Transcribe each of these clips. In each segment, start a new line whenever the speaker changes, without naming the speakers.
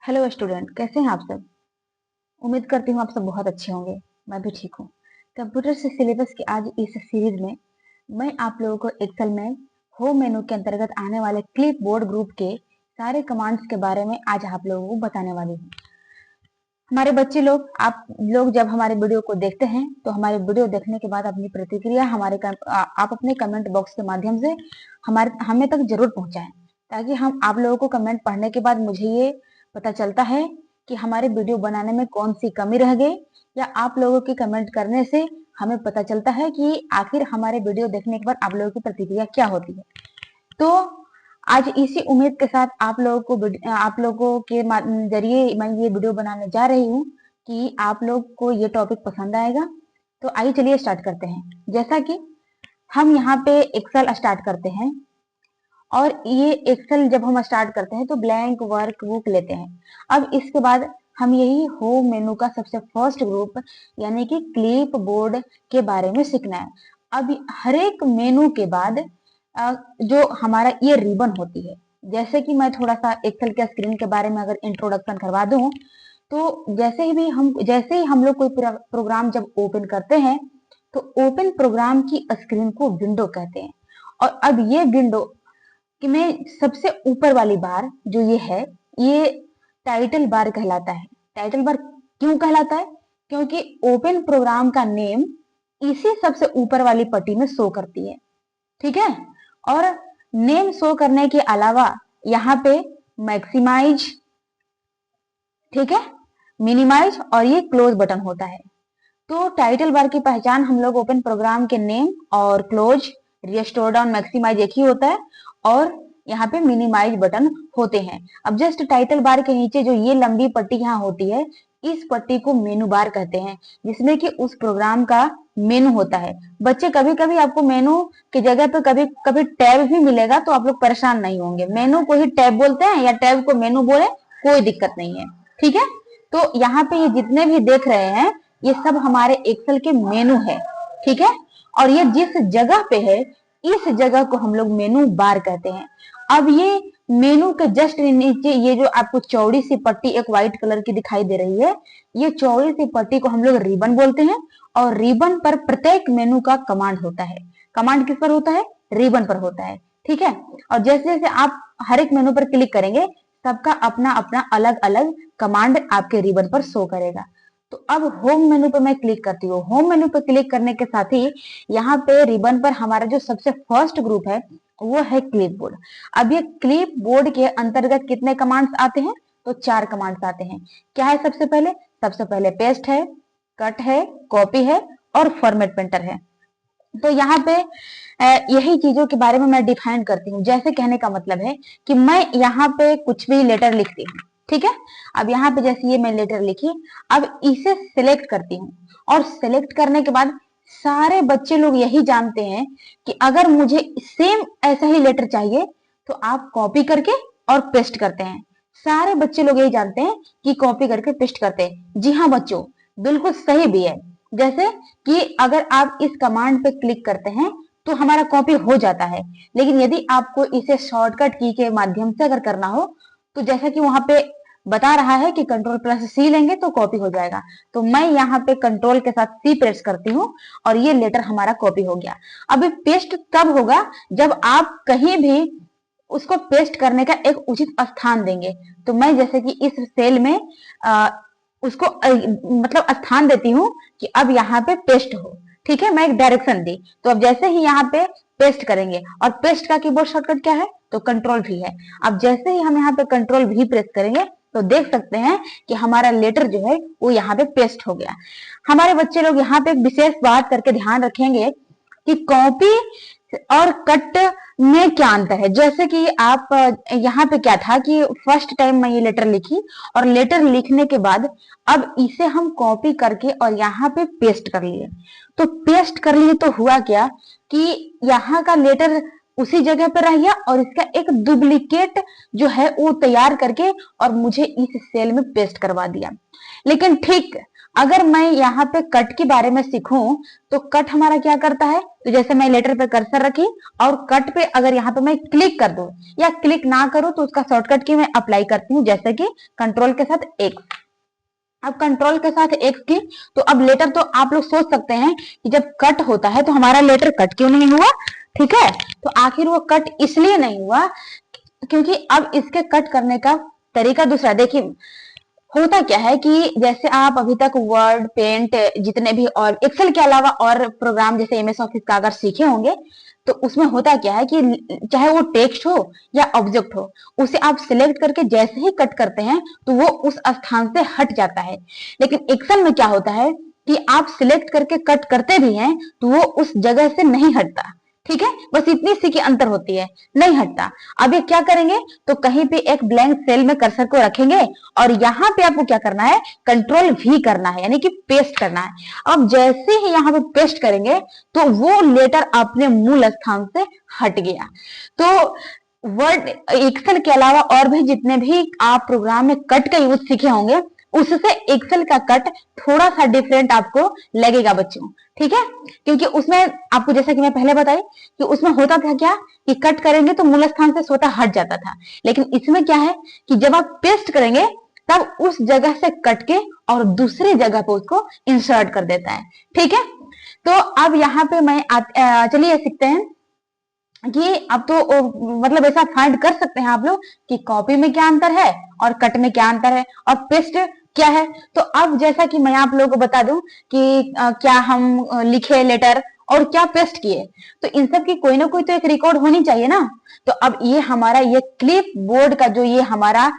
Hello student, कैसे हैं आप सब। उम्मीद करती हूँ आप सब बहुत अच्छे होंगे। मैं भी ठीक हूँ। कंप्यूटर से सिलेबस की आज इस सीरीज में मैं आप लोगों को एक्सेल में होम मेनू के अंतर्गत आने वाले क्लिप बोर्ड ग्रुप के सारे कमांड्स के बारे में आज आप लोगों को बताने वाली हूँ। हमारे बच्चे लोग, आप लोग जब हमारे वीडियो को देखते हैं तो हमारे वीडियो देखने के बाद अपनी प्रतिक्रिया आप अपने कमेंट बॉक्स के माध्यम से हमें तक जरूर पहुंचाएं, ताकि हम आप लोगों को कमेंट पढ़ने के बाद मुझे ये पता चलता है कि हमारे वीडियो बनाने में कौन सी कमी रह गई, या आप लोगों के कमेंट करने से हमें पता चलता है कि आखिर हमारे वीडियो देखने के बाद आप लोगों की प्रतिक्रिया क्या होती है। तो आज इसी उम्मीद के साथ आप लोगों के जरिए मैं ये वीडियो बनाने जा रही हूँ कि आप लोग को ये टॉपिक पसंद आएगा। तो आइए चलिए स्टार्ट करते हैं। जैसा कि हम यहाँ पे एक्सेल स्टार्ट करते हैं, और ये एक्सेल जब हम स्टार्ट करते हैं तो ब्लैंक वर्क बुक लेते हैं। अब इसके बाद हम यही होम मेनू का सबसे फर्स्ट ग्रुप यानी कि क्लिप बोर्ड के बारे में सीखना है। अब हर एक मेनू के बाद जो हमारा ये रिबन होती है, जैसे कि मैं थोड़ा सा एक्सेल के स्क्रीन के बारे में अगर इंट्रोडक्शन करवा दूं, तो जैसे ही हम लोग कोई प्रोग्राम जब ओपन करते हैं तो ओपन प्रोग्राम की स्क्रीन को विंडो कहते हैं। और अब ये विंडो कि में सबसे ऊपर वाली बार जो ये है, ये टाइटल बार कहलाता है। टाइटल बार क्यों कहलाता है? क्योंकि ओपन प्रोग्राम का नेम इसी सबसे ऊपर वाली पट्टी में शो करती है। ठीक है। और नेम शो करने के अलावा यहाँ पे मैक्सिमाइज, ठीक है, मिनिमाइज और ये क्लोज बटन होता है। तो टाइटल बार की पहचान हम लोग ओपन प्रोग्राम के नेम और क्लोज, रिस्टोर डाउन, मैक्सिमाइज एक ही होता है, और यहाँ पे मिनिमाइज बटन होते हैं। अब जस्ट टाइटल बार के नीचे जो ये लंबी पट्टी यहाँ होती है, इस पट्टी को मेनू बार कहते हैं, जिसमें कि उस प्रोग्राम का मेनू होता है। बच्चे, कभी कभी आपको मेनू की जगह पे कभी कभी टैब भी मिलेगा, तो आप लोग परेशान नहीं होंगे। मेनू को ही टैब बोलते हैं या टैब को मेनू बोले, कोई दिक्कत नहीं है। ठीक है। तो यहाँ पे ये जितने भी देख रहे हैं, ये सब हमारे एक्सेल के मेनू है। ठीक है। और ये जिस जगह पे है, इस जगह को हम लोग मेनू बार कहते हैं। अब ये मेनू के जस्ट नीचे ये जो आपको चौड़ी सी पट्टी एक व्हाइट कलर की दिखाई दे रही है, ये चौड़ी सी पट्टी को हम लोग रिबन बोलते हैं। और रिबन पर प्रत्येक मेनू का कमांड होता है। कमांड किस पर होता है? रिबन पर होता है। ठीक है। और जैसे जैसे आप हर एक मेनू पर क्लिक करेंगे, सबका अपना अपना अलग अलग कमांड आपके रिबन पर शो करेगा। तो अब होम मेनू पे मैं क्लिक करती हूँ। होम मेनू पे क्लिक करने के साथ ही यहाँ पे रिबन पर हमारा जो सबसे फर्स्ट ग्रुप है वो है क्लिप बोर्ड। अब ये क्लिप बोर्ड के अंतर्गत कितने कमांड्स आते हैं? तो 4 कमांड्स आते हैं। क्या है? सबसे पहले पेस्ट है, कट है, कॉपी है और फॉर्मेट पेंटर है। तो यहाँ पे यही चीजों के बारे में मैं डिफाइन करती हूँ। जैसे कहने का मतलब है कि मैं यहाँ पे कुछ भी लेटर लिखती हूँ। ठीक है। अब यहाँ पे जैसे ये मैं लेटर लिखी, अब इसे सिलेक्ट करती हूँ, और सिलेक्ट करने के बाद सारे बच्चे लोग यही जानते हैं कि अगर मुझे सेम ऐसा ही लेटर चाहिए तो आप कॉपी करके और पेस्ट करते हैं। सारे बच्चे लोग यही जानते हैं कि कॉपी करके पेस्ट करते हैं। जी हाँ बच्चों, बिल्कुल सही भी है। जैसे कि अगर आप इस कमांड पे क्लिक करते हैं तो हमारा कॉपी हो जाता है, लेकिन यदि आपको इसे शॉर्टकट की के माध्यम से अगर करना हो, तो जैसा कि वहां पे बता रहा है कि कंट्रोल प्लस सी लेंगे तो कॉपी हो जाएगा, तो मैं यहाँ पे कंट्रोल के साथ सी प्रेस करती हूँ और ये लेटर हमारा कॉपी हो गया। अब पेस्ट तब होगा जब आप कहीं भी उसको पेस्ट करने का एक उचित स्थान देंगे। तो मैं जैसे कि इस सेल में उसको मतलब स्थान देती हूँ कि अब यहाँ पे पेस्ट हो। ठीक है। मैं एक डायरेक्शन दी, तो अब जैसे ही यहाँ पे पेस्ट करेंगे, और पेस्ट का कीबोर्ड शॉर्टकट क्या है? तो कंट्रोल भी है। अब जैसे ही हम यहाँ पे कंट्रोल भी प्रेस करेंगे तो देख सकते हैं कि हमारा लेटर जो है वो यहाँ पे पेस्ट हो गया। हमारे बच्चे लोग यहाँ पे एक विशेष बात करके ध्यान रखेंगे कि कॉपी और कट में क्या अंतर है। जैसे कि आप यहाँ पे क्या था कि फर्स्ट टाइम मैं ये लेटर लिखी, और लेटर लिखने के बाद अब इसे हम कॉपी करके और यहाँ पे पेस्ट कर लिए। तो पेस्ट कर लिए तो हुआ क्या कि यहाँ का लेटर उसी जगह पर रह गया, और इसका एक डुप्लीकेट जो है वो तैयार करके और मुझे इस सेल में पेस्ट करवा दिया। लेकिन ठीक अगर मैं यहाँ पे कट के बारे में सीखूं तो कट हमारा क्या करता है, तो जैसे मैं लेटर पे कर्सर रखी और कट पे अगर यहाँ पे मैं क्लिक कर दूं या क्लिक ना करूं तो उसका शॉर्टकट की मैं अप्लाई करती हूँ, जैसे कि कंट्रोल के साथ एक्स। अब कंट्रोल के साथ एक्स की, तो अब लेटर तो आप लोग सोच सकते हैं कि जब कट होता है तो हमारा लेटर कट क्यों नहीं हुआ। ठीक है, तो आखिर वो कट इसलिए नहीं हुआ क्योंकि अब इसके कट करने का तरीका दूसरा। देखिए होता क्या है कि जैसे आप अभी तक वर्ड, पेंट, जितने भी और एक्सेल के अलावा और प्रोग्राम जैसे एमएस ऑफिस का अगर सीखे होंगे तो उसमें होता क्या है कि चाहे वो टेक्स्ट हो या ऑब्जेक्ट हो, उसे आप सिलेक्ट करके जैसे ही कट करते हैं तो वो उस स्थान से हट जाता है। लेकिन एक्सेल में क्या होता है कि आप सिलेक्ट करके कट करते भी हैं तो वो उस जगह से नहीं हटता। ठीक है, बस इतनी सी की अंतर होती है, नहीं हटता। अब ये क्या करेंगे, तो कहीं पे एक ब्लैंक सेल में कर्सर को रखेंगे और यहाँ पे आपको क्या करना है, कंट्रोल वी करना है, यानी कि पेस्ट करना है। अब जैसे ही यहाँ पे पेस्ट करेंगे तो वो लेटर अपने मूल स्थान से हट गया। तो वर्ड, एक्सेल के अलावा और भी जितने भी आप प्रोग्राम में कट का यूज सीखे होंगे उससे एक्सेल का कट थोड़ा सा डिफरेंट आपको लगेगा बच्चों। ठीक है, क्योंकि उसमें आपको जैसा कि मैं पहले बताई कि उसमें होता था क्या कि कट करेंगे तो मूल स्थान से स्वतः हट जाता था, लेकिन इसमें क्या है कि जब आप पेस्ट करेंगे तब उस जगह से कट के और दूसरी जगह पे उसको इंसर्ट कर देता है। ठीक है, तो अब यहाँ पे मैं चलिए सीखते हैं कि अब तो मतलब ऐसा फाइंड कर सकते हैं आप लोग कि कॉपी में क्या अंतर है और कट में क्या अंतर है और पेस्ट क्या है। तो अब जैसा कि मैं आप लोगों को बता दूं कि क्या हम लिखे लेटर और क्या पेस्ट किए, तो इन सब की कोई ना कोई तो एक रिकॉर्ड होनी चाहिए ना। तो अब ये हमारा ये क्लिप बोर्ड का जो ये हमारा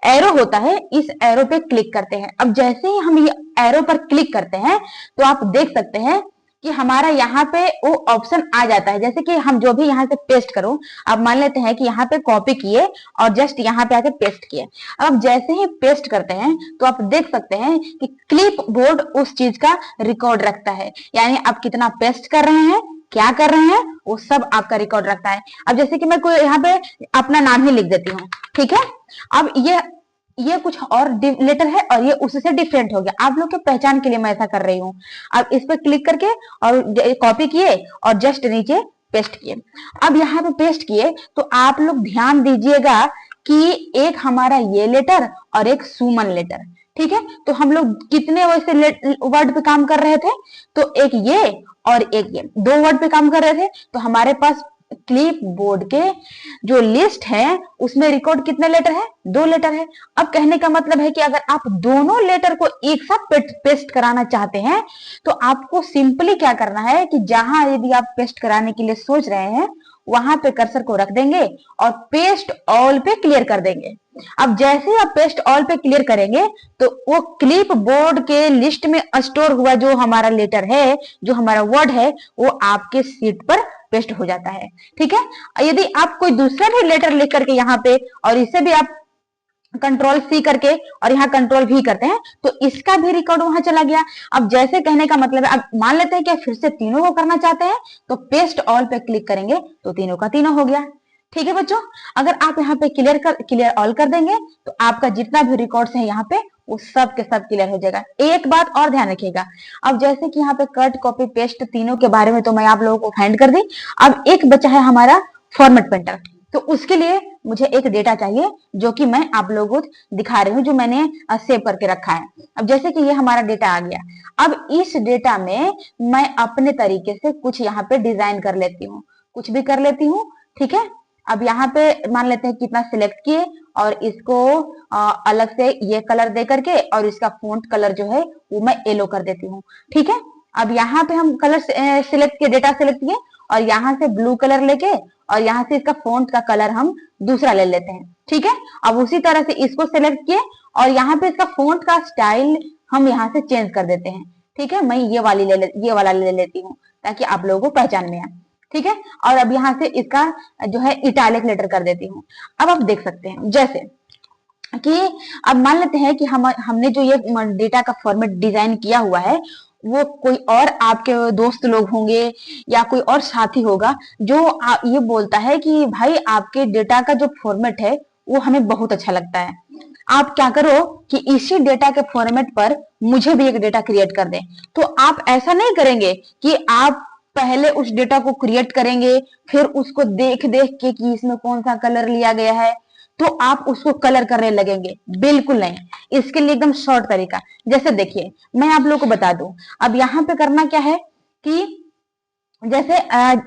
एरो होता है, इस एरो पे क्लिक करते हैं। अब जैसे ही हम ये एरो पर क्लिक करते हैं तो आप देख सकते हैं कि हमारा यहाँ पे वो ऑप्शन आ जाता है, जैसे कि हम जो भी यहाँ से पेस्ट करो। अब मान लेते हैं कि यहाँ पे कॉपी किए और जस्ट यहाँ पे आके पेस्ट किए। अब जैसे ही पेस्ट करते हैं तो आप देख सकते हैं कि क्लिप बोर्ड उस चीज का रिकॉर्ड रखता है, यानी आप कितना पेस्ट कर रहे हैं, क्या कर रहे हैं, वो सब आपका रिकॉर्ड रखता है। अब जैसे कि मैं कोई यहाँ पे अपना नाम ही लिख देती हूँ। ठीक है, अब ये कुछ और लेटर है और ये उससे डिफरेंट हो गया। आप लोग के पहचान के लिए मैं ऐसा कर रही हूँ। अब इस पर क्लिक करके और कॉपी किए और जस्ट नीचे पेस्ट किए। अब यहाँ पे पेस्ट किए तो आप लोग ध्यान दीजिएगा कि एक हमारा ये लेटर और एक सुमन लेटर। ठीक है, तो हम लोग कितने वैसे वर्ड पे काम कर रहे थे, तो एक ये और एक ये, दो वर्ड पे काम कर रहे थे। तो हमारे पास क्लिप बोर्ड के जो लिस्ट है उसमें रिकॉर्ड कितने लेटर है, दो लेटर है। अब कहने का मतलब है कि अगर आप दोनों लेटर को एक साथ पेस्ट कराना चाहते हैं तो आपको सिंपली क्या करना है कि जहां यदि आप पेस्ट कराने के लिए सोच रहे हैं वहां पे कर्सर को रख देंगे और पेस्ट ऑल पे क्लियर कर देंगे। अब जैसे आप पेस्ट ऑल पे क्लियर करेंगे तो वो क्लिप बोर्ड के लिस्ट में स्टोर हुआ जो हमारा लेटर है, जो हमारा वर्ड है, वो आपके सीट पर पेस्ट हो जाता है। ठीक है, यदि आप कोई दूसरा भी लेटर लिख करके यहाँ पे और इसे भी आप कंट्रोल सी करके और यहाँ कंट्रोल भी करते हैं तो इसका भी रिकॉर्ड वहां चला गया। अब जैसे कहने का मतलब है, अब मान लेते हैं कि फिर से तीनों को करना चाहते हैं तो पेस्ट ऑल पे क्लिक करेंगे तो तीनों का तीनों हो गया। ठीक है बच्चों, अगर आप यहाँ पे क्लियर ऑल कर देंगे तो आपका जितना भी रिकॉर्ड्स है यहाँ पे वो सब के सब क्लियर हो जाएगा। एक बात और ध्यान रखिएगा, अब जैसे कि यहाँ पे कट, कॉपी, पेस्ट तीनों के बारे में तो मैं आप लोगों को फाइंड कर दी। अब एक बचा है हमारा फॉर्मेट पेंटर, तो उसके लिए मुझे एक डेटा चाहिए जो कि मैं आप लोगों को दिखा रही हूँ, जो मैंने सेव करके रखा है। अब जैसे कि ये हमारा डेटा आ गया, अब इस डेटा में मैं अपने तरीके से कुछ यहाँ पे डिजाइन कर लेती हूँ, कुछ भी कर लेती हूँ। ठीक है, अब यहाँ पे मान लेते हैं कितना सिलेक्ट किए और इसको अलग से ये कलर दे करके और इसका फॉन्ट कलर जो है वो मैं येलो कर देती हूँ। ठीक है, अब यहाँ पे हम कलर सिलेक्ट किए, डेटा सिलेक्ट किए और यहाँ से ब्लू कलर लेके और यहाँ से इसका फॉन्ट का कलर हम दूसरा ले लेते हैं। ठीक है, अब उसी तरह से इसको सिलेक्ट किए और यहाँ पे इसका फॉन्ट का स्टाइल हम यहाँ से चेंज कर देते हैं। ठीक है, मैं ये वाला ले लेती हूँ ताकि आप लोगों को पहचान में आए। ठीक है, और अब यहाँ से इसका जो है इटालिक लेटर कर देती हूँ। अब आप देख सकते हैं जैसे कि अब मान लेते हैं कि हमने जो ये डेटा का फॉर्मेट डिजाइन किया हुआ है वो कोई और आपके दोस्त लोग होंगे या कोई और साथी होगा जो ये बोलता है कि भाई आपके डेटा का जो फॉर्मेट है वो हमें बहुत अच्छा लगता है। आप क्या करो कि इसी डेटा के फॉर्मेट पर मुझे भी एक डेटा क्रिएट कर दें। तो आप ऐसा नहीं करेंगे कि आप पहले उस डेटा को क्रिएट करेंगे, फिर उसको देख देख के कि इसमें कौन सा कलर लिया गया है तो आप उसको कलर करने लगेंगे। बिल्कुल नहीं, इसके लिए एकदम शॉर्ट तरीका। जैसे देखिए, मैं आप लोगों को बता दूं, अब यहाँ पे करना क्या है कि जैसे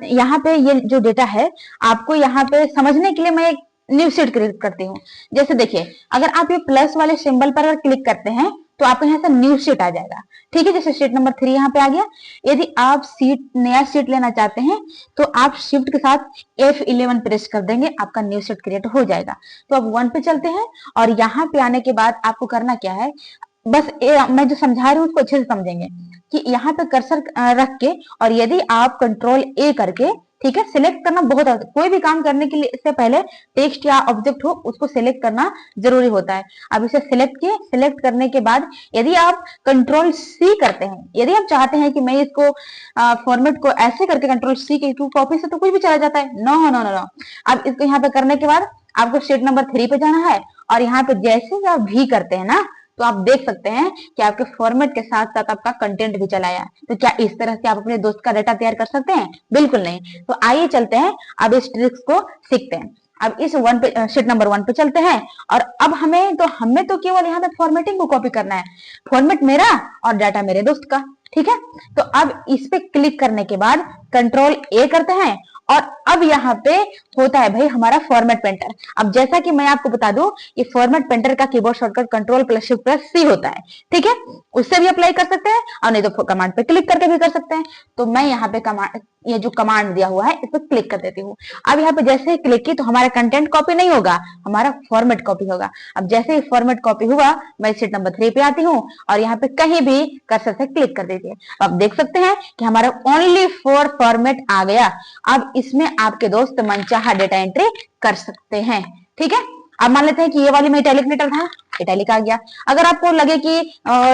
यहाँ पे ये जो डेटा है, आपको यहाँ पे समझने के लिए मैं एक न्यू शीट क्रिएट करती हूँ। जैसे देखिए, अगर आप ये प्लस वाले सिंबल पर अगर क्लिक करते हैं तो आपको यहाँ से न्यू शीट आ जाएगा। ठीक है, जैसे शीट नंबर 3 यहाँ पे आ गया। यदि आप नया शीट लेना चाहते हैं तो आप शिफ्ट के साथ F11 प्रेस कर देंगे, आपका न्यू शीट क्रिएट हो जाएगा। तो अब 1 पे चलते हैं और यहाँ पे आने के बाद आपको करना क्या है, बस मैं जो समझा रही हूँ उसको अच्छे से समझेंगे कि यहाँ पे कर्सर रख के, और यदि आप कंट्रोल ए करके, ठीक है, सिलेक्ट करना बहुत, कोई भी काम करने के लिए इससे पहले टेक्स्ट या ऑब्जेक्ट हो उसको सिलेक्ट करना जरूरी होता है। अब इसे सिलेक्ट किए, सिलेक्ट करने के बाद यदि आप कंट्रोल सी करते हैं, यदि आप चाहते हैं कि मैं इसको फॉर्मेट को ऐसे करके कंट्रोल सी के टू कॉपी से तो कुछ भी चला जाता है, नो नो नो नो। अब इसको यहाँ पे करने के बाद आपको शीट नंबर 3 पे जाना है और यहाँ पे जैसे आप भी करते हैं ना, तो आप देख सकते हैं कि आपके फॉर्मेट के साथ साथ आपका कंटेंट भी चला आया। तो क्या इस तरह से आप अपने दोस्त का डेटा तैयार कर सकते हैं? बिल्कुल नहीं। तो आइए चलते हैं, अब इस ट्रिक्स को सीखते हैं। अब इस शीट नंबर 1 पे चलते हैं और अब हमें तो केवल यहाँ पे फॉर्मेटिंग को कॉपी करना है, फॉर्मेट मेरा और डाटा मेरे दोस्त का। ठीक है, तो अब इस पे क्लिक करने के बाद कंट्रोल ए करते हैं और अब यहाँ पे होता है भाई हमारा फॉर्मेट पेंटर। अब जैसा कि मैं आपको बता दूं, ये फॉर्मेट पेंटर का keyboard shortcut control plus shift plus C होता है। ठीक है, उससे भी अप्लाई कर सकते हैं और नहीं तो कमांड पे क्लिक करके भी कर सकते हैं। तो मैं यहाँ पे कमांड, ये जो कमांड दिया हुआ है इस पर क्लिक कर देती हूँ। अब यहाँ पे जैसे ही क्लिक की तो हमारा कंटेंट कॉपी नहीं होगा, हमारा फॉर्मेट कॉपी होगा। अब जैसे ही फॉर्मेट कॉपी हुआ, मैं शीट नंबर 3 पे आती हूँ और यहाँ पे कहीं भी कर्सर से क्लिक कर देती है। अब देख सकते हैं कि हमारा ओनली फॉर फॉर्मेट आ गया। अब इसमें आपके दोस्त मनचाहा डेटा एंट्री कर सकते हैं। ठीक है, अब मान लेते हैं कि ये वाली में इटैलिक लेटर था, इटैलिक आ गया। अगर आपको लगे कि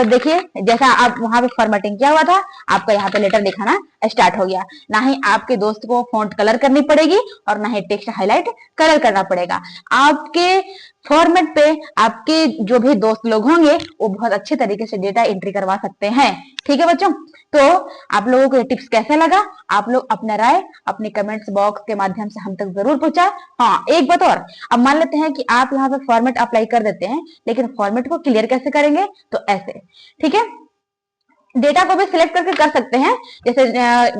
देखिए जैसा आप वहां पे फॉर्मेटिंग किया हुआ था, आपका यहाँ पे लेटर दिखाना स्टार्ट हो गया। ना ही आपके दोस्त को फॉन्ट कलर करनी पड़ेगी और ना ही टेक्स्ट हाईलाइट कलर करना पड़ेगा। आपके फॉर्मेट पे आपके जो भी दोस्त लोग होंगे वो बहुत अच्छे तरीके से डेटा एंट्री करवा सकते हैं। ठीक है बच्चों, तो आप लोगों को ये टिप्स कैसा लगा? आप लोग अपना राय अपने कमेंट्स बॉक्स के माध्यम से हम तक जरूर पहुंचाए। हाँ, एक बात और, अब मान लेते हैं कि आप यहाँ पे फॉर्मेट अप्लाई कर देते हैं, लेकिन फॉर्मेट को क्लियर कैसे करेंगे? तो ऐसे, ठीक है, डेटा को भी सिलेक्ट करके कर सकते हैं। जैसे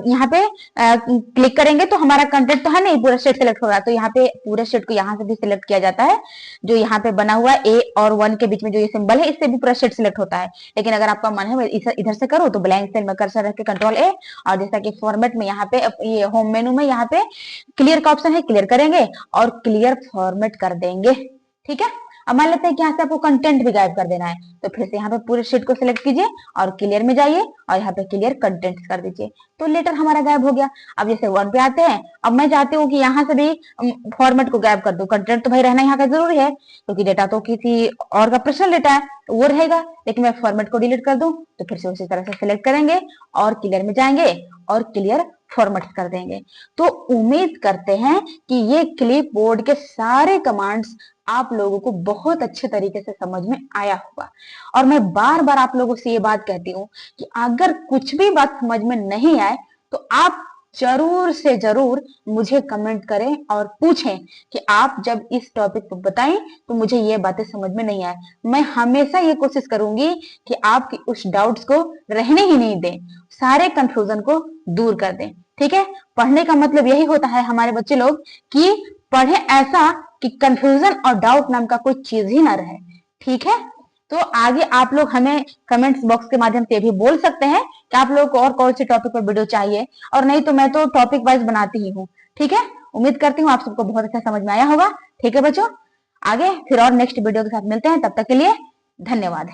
यहाँ पे क्लिक करेंगे तो हमारा कंटेंट तो है नहीं, पूरा शीट सिलेक्ट होगा। तो यहाँ पे पूरे शीट को यहाँ से भी सिलेक्ट किया जाता है। जो यहाँ पे बना हुआ है ए और 1 के बीच में जो ये सिंबल है, इससे भी पूरा शीट सिलेक्ट होता है। लेकिन अगर आपका मन है इधर से करो तो ब्लैंक सेल में कर्सर रख के कंट्रोल ए, और जैसा कि फॉर्मेट में यहाँ पे ये होम मेनू में यहाँ पे क्लियर का ऑप्शन है, क्लियर करेंगे और क्लियर फॉर्मेट कर देंगे। ठीक है, अब मान लेते हैं कि यहाँ से आपको कंटेंट भी गायब कर देना है, तो फिर से यहाँ पे पूरे शीट को सिलेक्ट कीजिए और क्लियर में जाइए और यहाँ पे क्लियर कंटेंट कर दीजिए, तो लेटर हमारा गायब हो गया। अब जैसे 1 पे आते हैं, अब मैं चाहती हूँ कि यहाँ से भी फॉर्मेट को गायब कर दूं। कंटेंट तो भाई रहना यहाँ का जरूरी है क्योंकि डेटा तो किसी और का पर्सनल डेटा है, वो रहेगा, लेकिन मैं फॉर्मेट को डिलीट कर दूं तो फिर से उसी तरह से सिलेक्ट करेंगे और क्लियर में जाएंगे और क्लियर फॉर्मेट कर देंगे। तो उम्मीद करते हैं कि ये क्लिप बोर्ड के सारे कमांड्स आप लोगों को बहुत अच्छे तरीके से समझ में आया होगा। और मैं बार बार आप लोगों से ये बात कहती हूँ कि अगर कुछ भी बात समझ में नहीं आए तो आप जरूर से जरूर मुझे कमेंट करें और पूछें कि आप जब इस टॉपिक को बताएं तो मुझे ये बातें समझ में नहीं आए। मैं हमेशा ये कोशिश करूंगी कि आपकी उस डाउट्स को रहने ही नहीं दें, सारे कंफ्यूजन को दूर कर दें। ठीक है, पढ़ने का मतलब यही होता है हमारे बच्चे लोग कि पढ़े ऐसा कि कंफ्यूजन और डाउट नाम का कोई चीज ही ना रहे। ठीक है, तो आगे आप लोग हमें कमेंट्स बॉक्स के माध्यम से भी बोल सकते हैं कि आप लोगों को और कौन से टॉपिक पर वीडियो चाहिए, और नहीं तो मैं तो टॉपिक वाइज बनाती ही हूँ। ठीक है, उम्मीद करती हूँ आप सबको बहुत अच्छा समझ में आया होगा। ठीक है बच्चों, आगे फिर और नेक्स्ट वीडियो के साथ मिलते हैं, तब तक के लिए धन्यवाद।